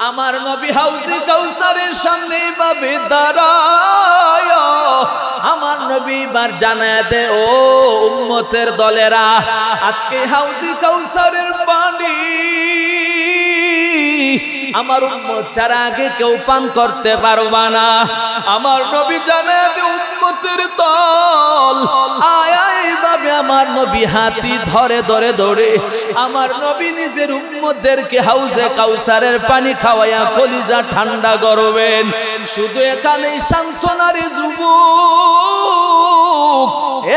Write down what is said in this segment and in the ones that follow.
আমার নবী হাউজে কাউসারের সামনে এইভাবে দাঁড়ায় আমার নবী বার জানায় দে ও উম্মতের দলেরা আজকে হাউজে কাউসারের পানি আমার উম্মত ছাড়া আগে কেউ পান করতে পারবা না। আমার নবী জানায় দে উম্মতের দল আয় এইভাবে আমার নবী হাতি ধরে ধরে ধরে আমার নবী নিজের উম্মতদেরকে হাউজে কাউসারের পানি খাওয়াইয়া কলিজা ঠান্ডা করবেন। শুধু এখানেই সান্ত্বনারে যুবক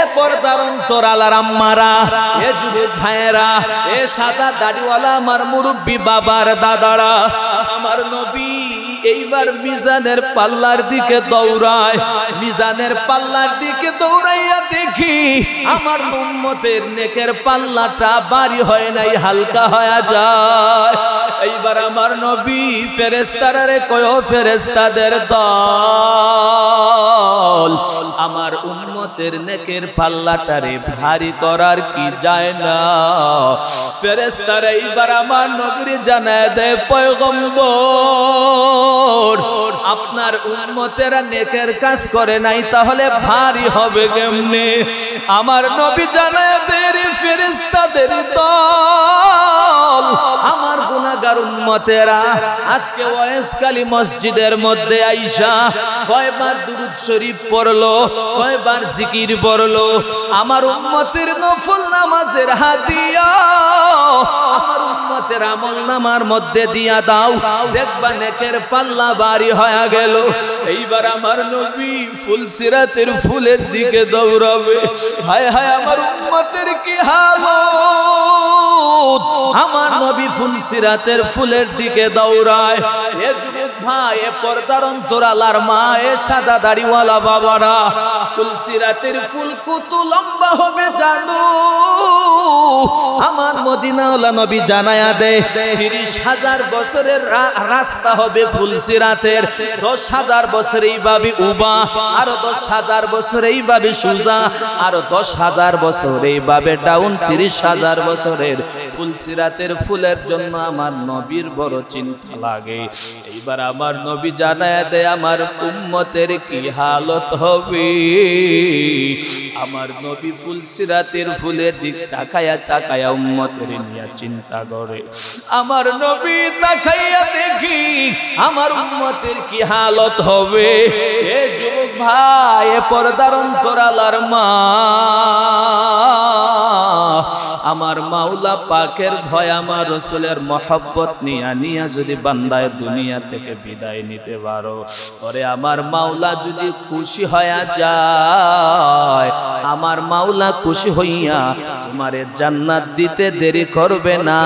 এ পর্দার অন্তরালার আম্মারা এ যুবক ভাইয়েরা এ সাদা দাড়িওয়ালা আমার মুরব্বী বাবার দাদারা আমার নবী এইবার মিজানের পাল্লার দিকে দৌড়ায়। মিজানের পাল্লার দিকে দৌড়াইয়া দেখি আমার উম্মতের নেকের পাল্লাটা ভারী হয় নাই হালকা হয়ে যায়। এইবার আমার নবী ফেরেশতারে কয় ফেরেশতাদের দল আমার উম্মতের নেকের পাল্লাটারে ভারী করার কি যায় না। ফেরেশতারা এইবার আমার নবীর জানায় দেয় পয়গম্বর আপনার উম্মতেরা নেকের কাজ করে নাই তাহলে ভারী হবে কেমনে। আমার নবী জানায় দেয় ফেরেশতাদের দল আমার গুনাহগার উম্মতেরা আজকে ওয়াইসকালী মসজিদের মধ্যে আইসা কয়বার দুরূদ শরীফ পড়লো কয়বার জিকির পড়লো আমার উম্মতের নফল নামাজের হাদিয়া আমার উম্মতের আমলনামার মধ্যে দিয়া দাও দেখবা নেকের পাল্লা ভারী হয়ে গেল। এইবার আমার নবী ফুলসিরাতের ফুলের দিকে দৌড়াবে। হায় হায় আমার উম্মতের কি হালত। আমার নবী ফুলসিরাতের ফুলের দিকে দৌড়ায়। এ যুবক ভাই এ পর্দার অন্তরালার মা এ সাদা দাড়িওয়ালা বাবারা ফুলসিরাতের ফুল কত লম্বা হবে জানো। আমার মদিনাওয়ালা নবী জানায়া দেয় ৩০,০০০ বছরের রাস্তা হবে ফুলসিরাতের। ১০,০০০ বছর এইভাবে উবা আরো ১০,০০০ বছর এইভাবে সুজা আরো ১০,০০০ বছর এইভাবে ডাউন। ৩০,০০০ বছরের ফুলসিরাতের ফুলের জন্য আমার নবীর বড় চিন্তা লাগে। এইবার আমার নবী জানায় দেয় আমার উম্মতের কি হালত হবে। আমার নবী ফুলসিরাতের ফুলের দিক তাকায়া তাকায়া উম্মতের নিয়ে চিন্তা করে। আমার নবী তাকাইয়া দেখি আমার উম্মতের কি হালত হবে। এ যুবক ভাই এ পর্দার অন্তরালার মা আমার মাওলা পাকের ভয় আমার রাসূলের মহব্বত নিয়া যদি বান্দায় দুনিয়া থেকে বিদায় নিতে পারো ওরে আমার মাওলা যদি খুশি হয়ে যায় আমার মাওলা খুশি হইয়া তোমারে জান্নাত দিতে দেরি করবে না।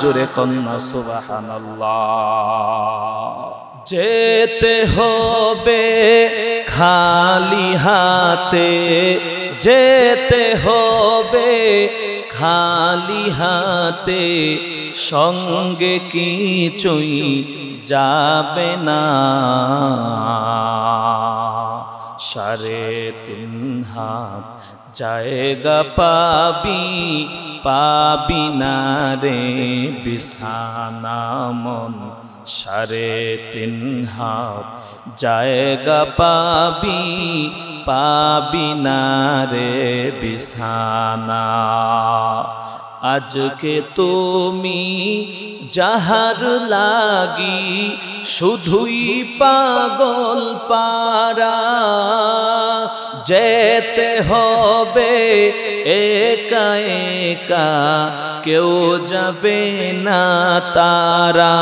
জোরে কন্না সুবহানাল্লাহ। যেতে হবে খালি হাতে যেতে হবে খালি হাতে সঙ্গে কিছুই যাবে না। ৩.৫ হাত জায়গা পাবি পাবি না রে বিছানা মন। ৩.৫ হাত জায়গা পাবি পাবি না রে বিছানা। আজকে তুমি যাহার লাগি শুধুই পাগল পারা যেতে হবে একা একা কেউ যাবে না তারা।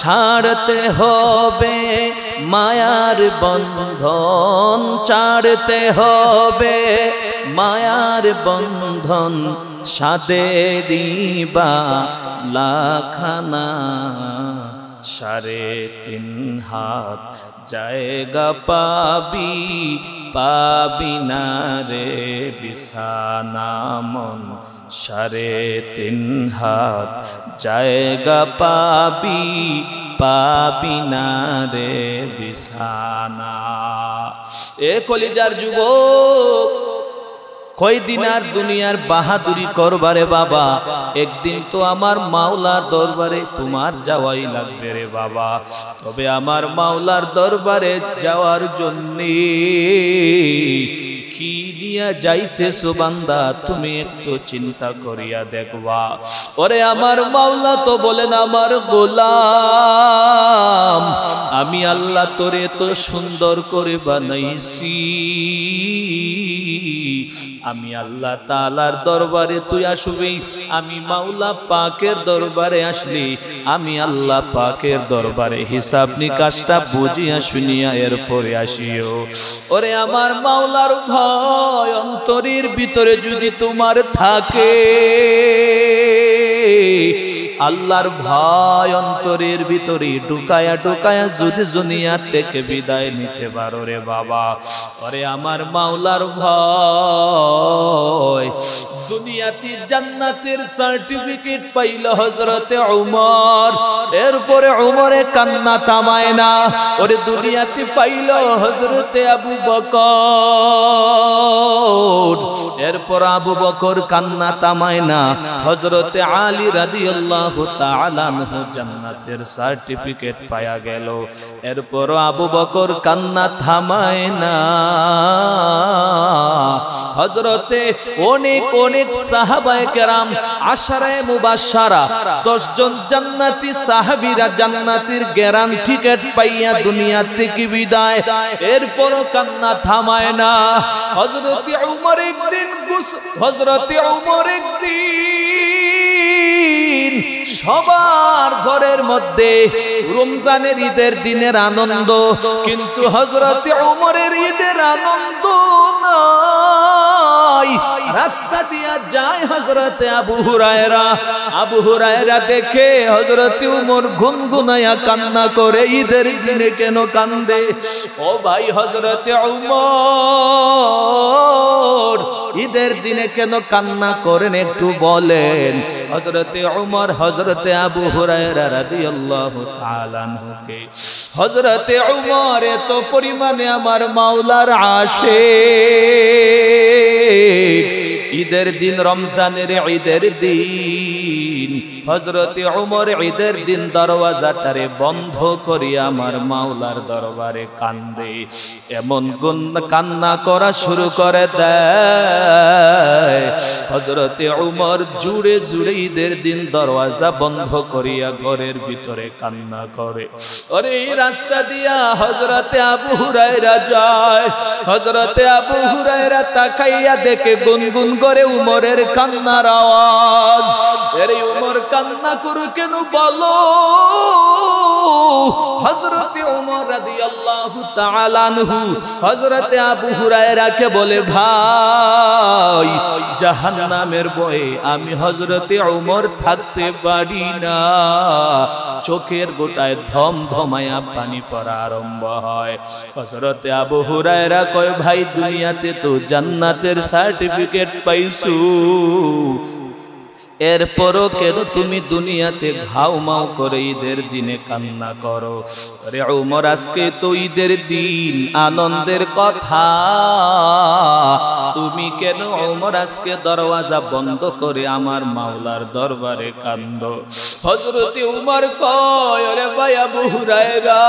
ছাড়তে হবে মায়ার বন্ধন ছাড়তে হবে মায়ার বন্ধন সাদেরি বালাখানা। ৩.৫ হাত জায়গা পাবি পাবি না রে বিছানা মন। ৩.৫ হাত জায়গা পাবি পাবি না রে বিছানা। এ কলিজার যুবক কয়দিন আর দুনিয়ার বাহাদুরি করবারে বাবা, একদিন তো আমার মাওলার দরবারে তোমার যাওয়াই লাগবে রে বাবা। তবে আমার মাওলার দরবারে যাওয়ার জন্যে কি নিয়া যাইতেছো বান্দা, তুমি একটু চিন্তা করিয়া দেখবা। ওরে আমার মাওলা তো বলেন, আমার গোলাম আমি আল্লাহ তোরে তো সুন্দর করে বানাইছি, আমি আল্লাহ তাআলার দরবারে তুই আসবি, আমি মাওলা পাকের দরবারে আসলি, আমি আল্লাহ পাকের দরবারে হিসাব নিকাশটা বুঝিয়া শুনিয়া এরপরে আসিও। ওরে আমার মাওলার ভয় অন্তরের ভিতরে যদি তোমার থাকে, আল্লাহর ভয় অন্তরের ভিতরে ঢুকায়া ঢুকায়া যদি দুনিয়া থেকে বিদায় নিতে পারো রে বাবা, ওরে আমার মাওলার ভয়। দুনিয়াতে জান্নাতের সার্টিফিকেট পাইল হযরতে ওমর, এরপরে ওমরে কান্না থামায় না। ওরে দুনিয়াতে পাইল হযরতে আবু বকর, এরপর আবু বকর কান্না থামায় না। হযরতে আলী রাদিয়াল্লাহু তাআলা আনহু জান্নাতের সার্টিফিকেট পায়া গেল, এরপর আবু বকর কান্না থামায় না। হযরতে অনেক অনেক সাহাবায়ে কেরাম আশারায়ে মুবাশশারা 10 জন জান্নাতি সাহাবীরা জান্নাতের গ্যারান্টি টিকেট পাইয়া দুনিয়া থেকে বিদায়, এরপরও কান্না থামায় না। হযরতে ওমর একদিন সবার ঘরের মধ্যে রমজানের ঈদের দিনের আনন্দ, কিন্তু হযরতে ওমরের ঈদের আনন্দ নাই। রাস্তা দিয়া যায় হযরতে আবু হুরায়রা দেখে হযরতে ওমর গুনগুনায়া কান্না করে, ঈদের দিনে কেন কান্দে? ও ভাই হযরতে ওমর ঈদের দিনে কেন কান্না করেন একটু বলেন। হযরতে ওমর হযরতে আবু হুরায়রা রাদিয়াল্লাহু তাআলা আনহুকে, হযরতে ওমর এত পরিমাণে আমার মাওলার আশিক, ঈদের দিন রমজানের ঈদের দিন হযরতে ওমর ঈদের দিন দরওয়াজাটারে বন্ধ করিয়া আমার মাওলার দরবারে কান্দে, এমন কান্না করা শুরু করে দেয়। হযরতে ওমর জুড়ে জুড়ে ঈদের দিন দরওয়াজা বন্ধ করিয়া ঘরের ভিতরে কান্না করে। আরে এই রাস্তা দিয়া হযরতে আবু হুরায়রা যায়, হযরতে আবু হুরায়রা তাকাইয়া দেখে গুনগুন করে উমরের কান্নার আওয়াজ। আরে উমর কান্না করে কেন বলো? হযরতে ওমর রাদিয়াল্লাহু তাআলা আনহু হযরতে আবু হুরায়রাকে বলে, ভাই জাহান্নামের ভয়ে আমি হযরতে ওমর থাকতে পারি না। চোখের গোটায় ধম ধমায়া পানি পড়া আরম্ভ হয়। হযরতে আবু হুরায়রা কয়, ভাই দুনিয়াতে তো জান্নাতের সার্টিফিকেট পাইছো, এরপরও কেন তুমি দুনিয়াতে ঘাও মাও করে ঈদের দিনে কান্না করো? আরে ওমর আজকে তো ঈদের দিন, আনন্দের কথা, তুমি কেন ওমর আজকে দরওয়াজা বন্ধ করে আমার মাওলার দরবারে কান্দো? হযরতে ওমর কয়, আরে ভাই আবু হুরায়রা,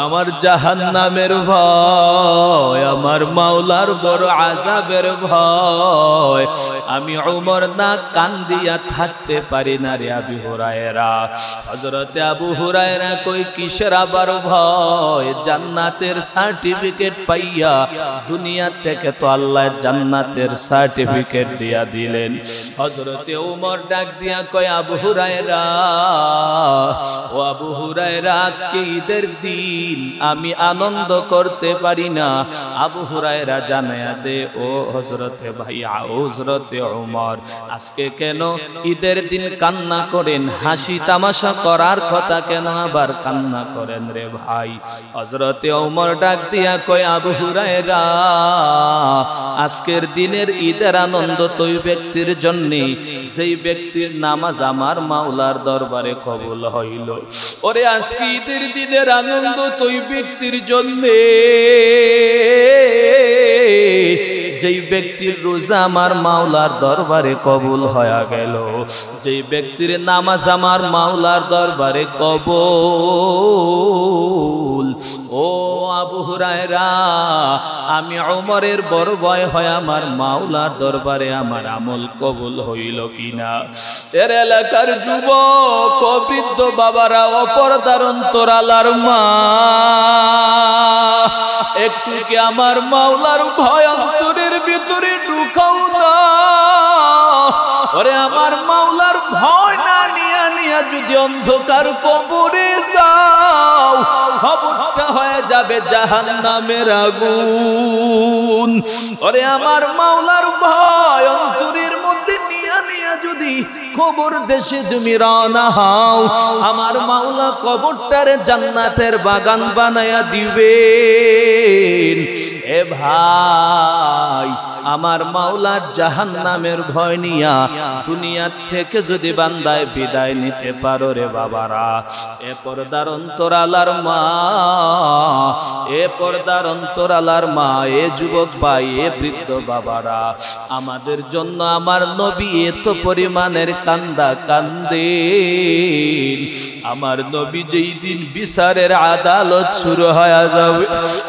আমার জাহান্নামের ভয়, আমার মাওলার বড় আযাবের ভয়, আমি ওমর না কান্দিয়া থাকতে পারি না রে আবু হুরায়রা। হযরতে আবু হুরায়রা কই, কিসের আবার ভয়? জান্নাতের সার্টিফিকেট পাইয়া দুনিয়া থেকে তো আল্লাহ জান্নাতের সার্টিফিকেট দিয়া দিলেন। হযরতে ওমর ডাক দিয়া কয়, আবু হুরায়রা, ও আবু হুরায়রা, আজকে ঈদের দিন আমি আনন্দ করতে পারি না। আবু হুরায়রা জানায়া দে, ও হযরতে ভাইয়া, হযরতে ওমর আজকে কেন ঈদের দিন কান্না করেন? হাসি তামাশা করার কথা কেন আবার কান্না করেন রে ভাই? হযরতে ওমর ডাক দিয়া কয়, আবু হুরায়রা, আজকের দিনের ঈদের আনন্দ তোই ব্যক্তির জন্য যেই ব্যক্তির নামাজ আমার মাওলার দরবারে কবুল হইল। ওরে আজকে ঈদের দিনের আনন্দ তোই ব্যক্তির জন্য যেই ব্যক্তির রোজা আমার মাওলার দরবারে কবুল হয়ে গেল, যেই ব্যক্তির নামাজ আমার মাওলার দরবারে কবুল। ও আবু হুরায়রা, আমি ওমরের বড় ভয় হয় আমার মাওলার দরবারে আমার আমল কবুল হইল কিনা। এর এলাকার যুবক বৃদ্ধ বাবারা, অপরদার অন্তরালার মা, একটু কি আমার মাওলার ভয় অন্তরের ভিতরে ঢুকাও না। ওরে আমার মাওলার ভয় না নিয়া নিয়া যদি অন্ধকার কবরে যাও, খবরটা হয়ে যাবে জাহান্নামের আগুন। ওরে আমার মাওলার ভয় অন্তরের মধ্যে নিয়া নিয়া যদি কবর দেশে তুমি রওনা হও, আমার মাওলা কবরটারে জান্নাতের বাগান বানায়া দিবেন। এ ভাই, আমার মাওলার জাহান্নামের ভয় নিয়া দুনিয়ার থেকে যদি বান্দায় বিদায় নিতে পারো রে বাবারা, এ পর্দার অন্তরালার মা, এ পর্দার অন্তরালার মা, এ যুবক ভাই, এ বৃদ্ধ বাবারা, আমাদের জন্য আমার নবী এত পরিমাণের কান্দা কান্দেন। আমার নবী যেই দিন বিচারের আদালত শুরু হয়ে যাবে,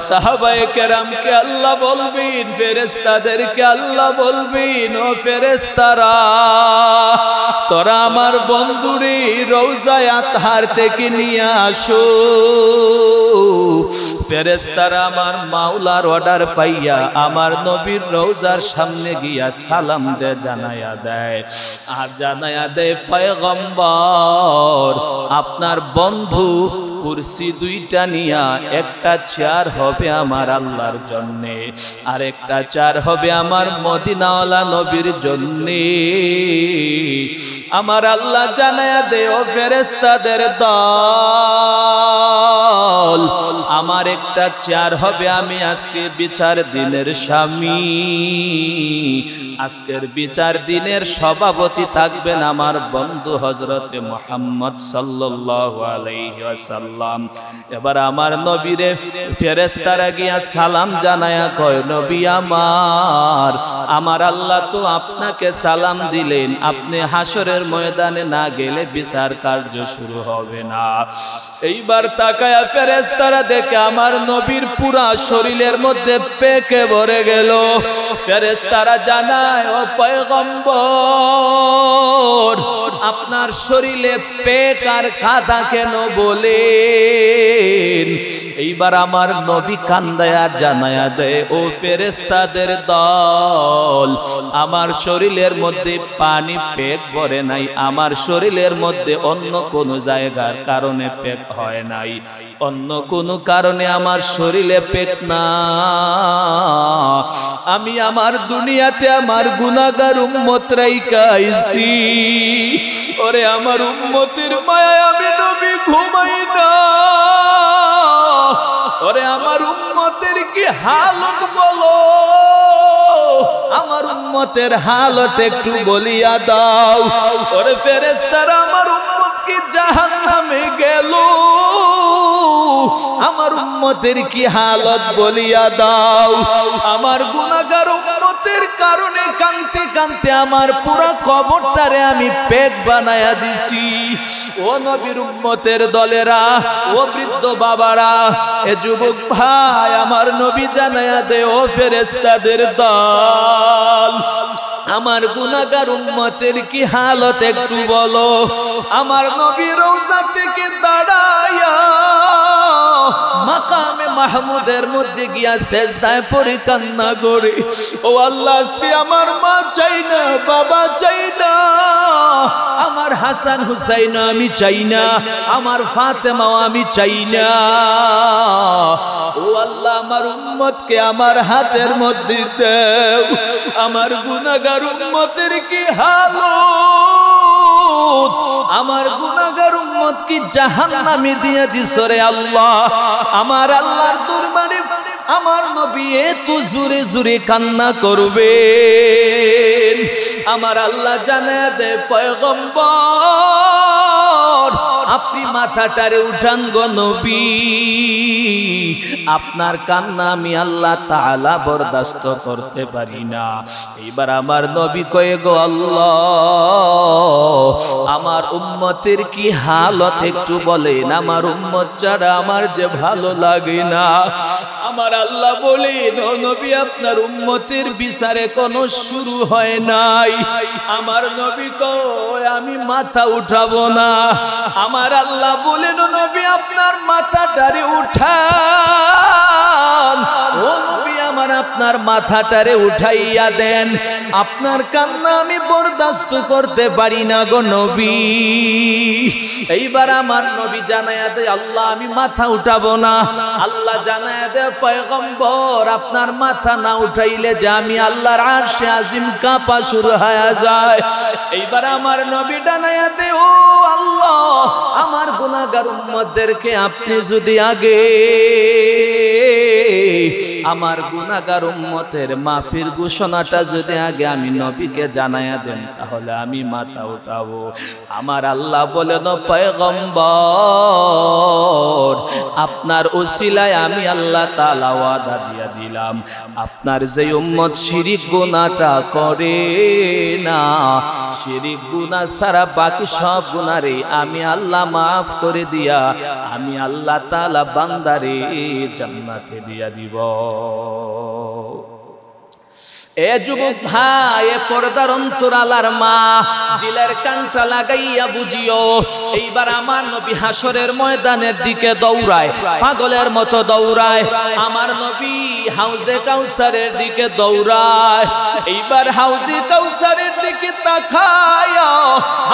সাহাবায়ে কেরামকে আল্লাহ বলবেন, ফেরেশতাদেরকে আল্লাহ বলবেন, ও ফেরেশতারা, তোরা আমার বন্ধুরে রওজায়ে আতহার থেকে নিয়ে আসো। ফেরেশতারা আমার মাওলার অর্ডার পাইয়া আমার নবীর রওজার সামনে গিয়া সালাম দে জানায়া দেয়, আর জানায়া দেয়, পয়গম্বর আপনার বন্ধু কুরসি দুইটা নিয়া একটা চেয়ার হবে আমার আল্লাহর জন্যে, আর একটা চেয়ার হবে আমার মদিনাওয়ালা নবীর জন্যে। আমার আল্লাহ জানায়া দে, ও ফেরেশতাদের দল, আমার একটা চেয়ার হবে, আমি আজকে বিচার দিনের স্বামী, আজকের বিচার দিনের সভাপতি থাকবেন আমার বন্ধু হযরতে মুহাম্মদ সাল্লাল্লাহু আলাইহি ওয়াসাল্লাম। এবার আমার নবীরে ফেরেশতারা গিয়া সালাম জানায়া কয়, নবী আমার, আমার আল্লাহ তো আপনাকে সালাম দিলেন, আপনি হাসরের ময়দানে না গেলে বিচার কার্য শুরু হবে না। এইবার তাকায়া ফেরেশতারা দেখে আমার নবীর পুরা শরীরের মধ্যে পেকে ভরে গেল। ফেরেশতারা জানায়, ও পয়গম্বর, আপনার শরীরে পেক আর কাদা কেন বলেন? এইবার আমার নবী কান্দায়া জানায়া দেয়, ও ফেরেশতাদের দল, আমার শরীরের মধ্যে পানি পেক ভরে নাই, আমার শরীরের মধ্যে অন্য কোন জায়গার কারণে পেক হয় নাই, অন্য কোন কারণে আমার শরীরে পেক না। আমি আমার দুনিয়াতে আমার গুনাহগার উম্মত রাইখা আইছি, ওরে আমার উম্মতের মায়ায় আমি নবী ঘুমাই না। ওরে আমার উম্মতের কি হালত বলো, আমার উম্মতের হালত একটু বলিয়া দাও। ওরে ফেরেশতারা আমার উম্মত কি জাহান্নামে গেল, আমার উম্মতের কি হালত বলিয়া দাও। আমার গুনাহগার উম্মতের কারণে কাঁদতে কাঁদতে আমার পুরো কবরটারে আমি পেট বানায়া দিছি। ও নবীর উম্মতের দলেরা, ও বৃদ্ধ বাবারা, এ যুবক ভাই, আমার নবী জানায়া দে, ও ফেরেশতাদের দল, আমার গুনাহগার উম্মতের কি হালত একটু বলো। আমার নবী রওজা থেকে দাঁড়ায়া মাকামে মাহমুদের মধ্যে গিয়া সেজদায় পড়ে কান্না করে, ও আল্লাহ, আজকে আমার মা চাই না, বাবা চাই না, আমার হাসান হুসাইন আমি চাই না, আমার ফাতেমাও আমি চাই না। ও আল্লাহ, আমার উম্মতকে আমার হাতের মধ্যে দাও। আমার গুনাহগার উম্মতের কি হালত, আমার গুনাহগার উম্মত কি জাহান্নামে দিয়ে দিছ রে আল্লাহ। আমার আল্লাহর দরবারে আমার নবী এত জোরে জোরে কান্না করবেন। আমার আল্লাহ জানায়া দে, পয়গম্বর, আপনি মাথাটারে উঠান গো নবী, আপনার কান্না আমি আল্লাহ তাআলা বরদাস্ত করতে পারি না। এইবার আমার নবী কয়ে গো আল্লাহ, আমার উম্মতের কি হালত একটু বলেন, আমার উম্মত ছাড়া আমার যে ভালো লাগে না। আমার আল্লাহ বলেন, ও নবী আপনার উম্মতের বিচারে কোনো শুরু হয় নাই। আমার নবী কয় আমি মাথা উঠাবো না। আমার আল্লাহ বলেন, ও নবী আপনার মাথাটারে উঠান। ও নবী আমার আপনার মাথাটারে উঠাইয়া দেন, আপনার কান্না আমি বরদাস্ত করতে পারি না গো নবী। এইবার আমার নবী জানায়া দেয়, আল্লাহ আমি মাথা উঠাবো না। আল্লাহ জানায়া দেয়, পয়গম্বর আপনার মাথা না উঠাইলে যে আমি আল্লাহর আরশে আজিম কাঁপা শুরু হয়ে যায়। এইবার আমার নবী জানায়া দেয়, ও আল্লাহ আমার গুনাহগার উম্মতদেরকে আপনি যদি আগে আমার গুনাহগার উম্মতের মাফির ঘোষণাটা যদি আগে আমি নবীকে জানায়া দেন, তাহলে আমি মাথা উঠাবো। আমার আল্লাহ বলেন, পয়গম্বর আপনার ওসিলায় আমি আল্লাহ তাআলা ওয়াদা দিয়া দিলাম, আপনার যে উম্মত শিরিক গুনাহটা করে না, শিরিক গুনাহ ছাড়া বাকি সব গুনাহরে আমি আল্লাহ মাফ করে দিয়া আমি আল্লাহ তাআলা বান্দারে জান্নাতে দিয়া দিব। এ যুবক ভাই, এ পর্দার অন্তরালার মা, দিলের কানটা লাগাইয়া বুঝিও। এইবার আমার নবী হাসরের ময়দানের দিকে দৌড়ায়, পাগলের মতো দৌড়ায়। আমার নবী হাউজে কাউসারের দিকে দৌড়ায়। এইবার হাউজে কাউসারের দিকে তাকায়া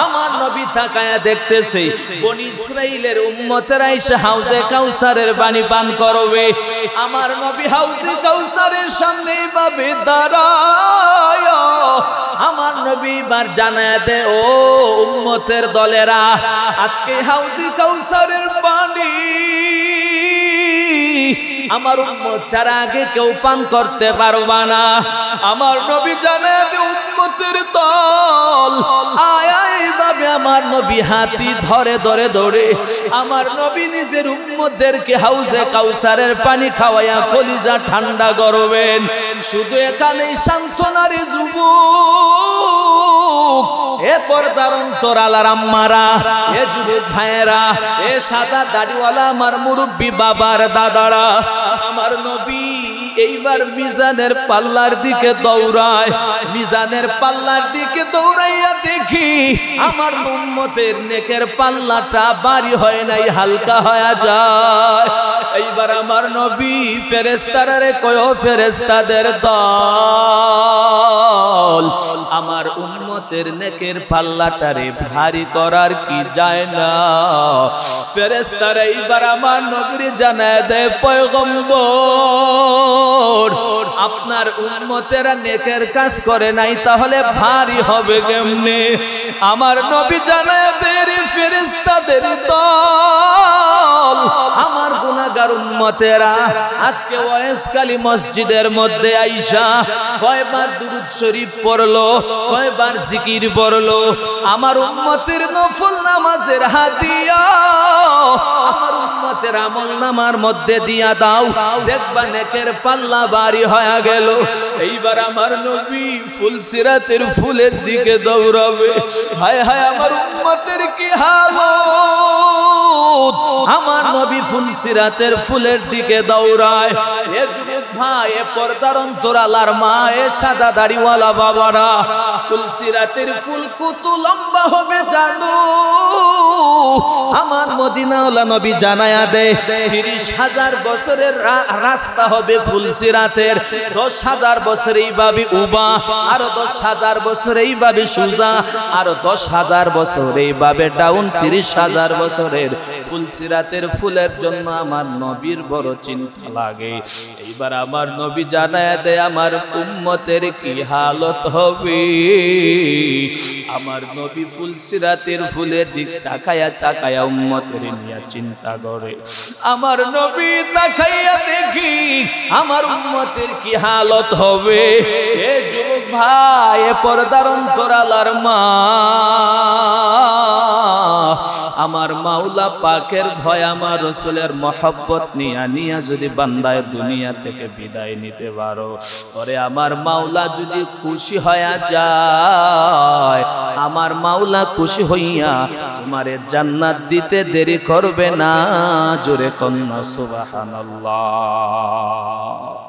আমার নবী তাকায়া দেখতেছে বনি ইসরাইলের উম্মতেরা এসে হাউজে কাউসারের পানি পান করবে। আমার নবী হাউজে কাউসারের সামনে এইভাবে দাঁড়া। আমার নবী বার জানায় দে, ও উম্মতের দলেরা, আজকে হাউজে কাউসারের পানি আমার উম্মত ছাড়া আগে কেউ পান করতে পারবা না। আমার নবী জানায় দে, উম্মতের দল আয় এইভাবে আমার নবী হাতি ধরে ধরে ধরে আমার নবী নিজের উম্মতদেরকে হাউজে কাউসারের পানি খাওয়াইয়া কলিজা ঠান্ডা করবেন। শুধু এখানেই সান্ত্বনারে যুবক, এ পর্দার অন্তরালার আম্মারা, এ যুবক ভাইয়েরা, এ সাদা দাড়িওয়ালা আমার মুরব্বী বাবার দাদারা, আমার নবী এইবার মিজানের পাল্লার দিকে দৌড়ায়। মিজানের পাল্লার দিকে দৌড়াইয়া দেখি আমার উম্মতের নেকের পাল্লাটা ভারী হয় নাই, হালকা হয়ে যায়। এইবার আমার নবী ফেরেশতারে কয়, ফেরেশতাদের দল, আমার উম্মতের নেকের পাল্লাটারে ভারী করার কি যায় না? ফেরেশতারা এইবার আমার নবীর জানায় দেয়, পয়গম্বর আপনার উম্মতেরা নেকের কাজ করে নাই, তাহলে ভারী হবে কেমনে? আমার নবী জানায় দেয়, ফেরেশতাদের দল, আমার গুনাহগার উম্মতেরা আজকে ওয়াইসকালী মসজিদের মধ্যে আইসা কয়বার দুরূদ শরীফ পড়লো, কয়বার জিকির পড়লো। আমার উম্মতের নফল নামাজের হাদিয়া আমার উম্মতের আমলনামার মধ্যে দিয়া দাও, দেখবা নেকের পাল্লা ভারী হয়ে গেল। এইবার আমার নবী ফুলসিরাতের ফুলের দিকে দৌড়াবে। হায় হায় আমার উম্মতের কি হালত! আমার নবী ফুলসিরাতের ফুলের দিকে দৌড়ায়। এ যুবক ভাই, এ পর্দার অন্তরালার মা, এ সাদা দাড়িওয়ালা বাবারা, ফুলসিরাতের ফুল কত লম্বা হবে জানো? আমার মদিনাওয়ালা নবী জানায়া দেয়, 30,000 বছরের রাস্তা হবে ফুলসিরাতের। 10,000 বছর এইভাবে উবা, আরো 10,000 বছর এইভাবে সুজা, আরো 10,000 বছর এইভাবে ডাউন। 30,000 বছরের ফুলসিরাতের ফুলের জন্য আমার নবীর বড় চিন্তা লাগে। এইবার আমার নবী জানায়া দেয়, আমার উম্মতের কি হালত হবে। আমার নবী ফুলসিরাতের ফুলের দিক তাকায়া তাকায়া উম্মতের নিয়ে চিন্তা করে। আমার নবী তাকাইয়া দেখি আমার উম্মতের কি হালত হবে। এ যুবক ভাই, এ পর্দার অন্তরালার মা, আমার মাওলা পাকের ভয় আমার রাসূলের মহব্বত নিয়া যদি বান্দায় দুনিয়া থেকে বিদায় নিতে পারো, ওরে আমার মাওলা যদি খুশি হয়ে যায়, আমার মাওলা খুশি হইয়া তোমারে জান্নাত দিতে দেরি করবে না। জোরে কন্যা সুবহানাল্লাহ।